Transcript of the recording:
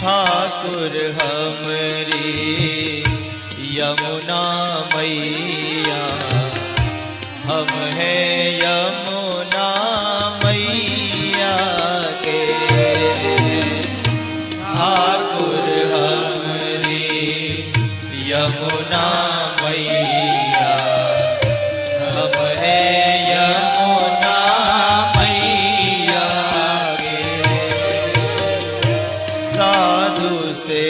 ठाकुर हमरी यमुना मैया, हम हैं यमुना मैया के। ठाकुर हमरी यमुना मैया, हम हैं यमुना मैया के। साधु से